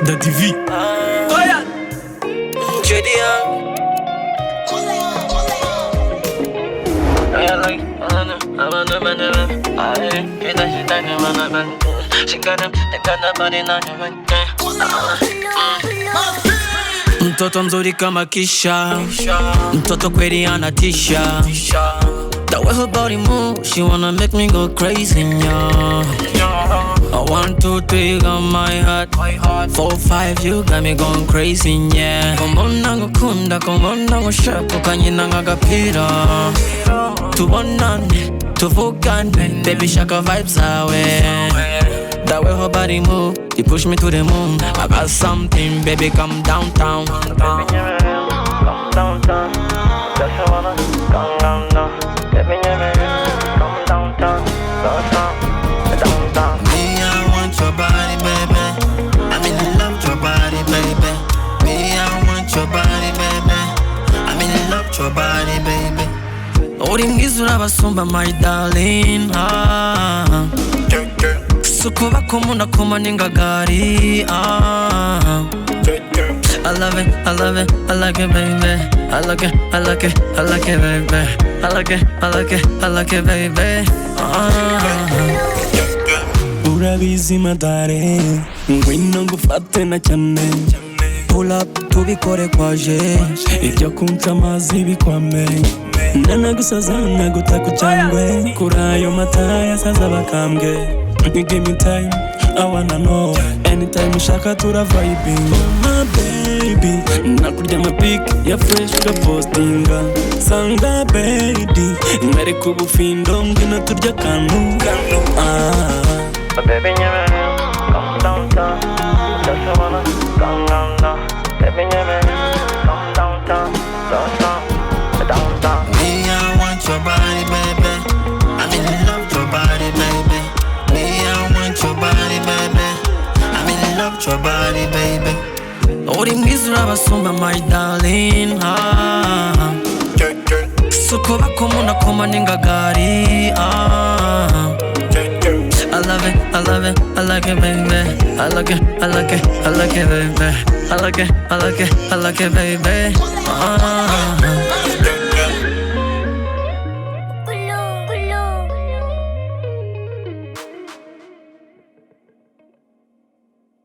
Da TV. Koya Jedian mtoto mzuri kama kisha, mtoto kweli anatisha. The way her body move, she wanna make me go crazy, yeah. 1, 2, 3, got my heart. 4, 5, you got me going crazy, yeah. Kombona ngukunda, kombona ngushaka, ukanyina nk'agapira. Tubonane, tuvugane, baby shaka vibes awe. The way her body move, you push me to the moon. I got something, baby, come downtown. Baby, come downtown. Just wanna come downtown. Baby, come downtown. Downtown. Me, I want your body, baby. I'm in love with your body, baby. Me, I want your body, baby. I'm in love with your body, baby. Uri mwiza urabasumba, my darling. Sukuba kumuna kumaninga gari. I love it, I love it, I like it, baby. I like it, I like it, I like it, baby. I like it, I like it, I like it, baby. Urabizi madare, ngwino ngufate na cyane. Pull up, tubikore kwaje. Ibyo kunca amazi bikwame. Nanagusaza nagutaka cyangwe. Kuri ayo mata yasaza bakambwe. You give me time, I wanna know. Anytime ushaka tura vibing. Oh my baby, nakurya amapik ya fresh ugapostinga. Sanga baby, mwereka ubufindo ngwino turya akantu. Baby, come downtown. Just wanna come downtown. Baby, come downtown. Downtown. Me, I want your body, baby. I'm in love with your body, baby. Me, I want your body, baby. I'm in love with your body, baby. Uri mwiza urabasumba, my darling. Sukuba kumuna kumaninga gari. I love it, I love it, I like it, baby. I like it, I like it, I like it, baby. I like it, I like it, I like it, baby.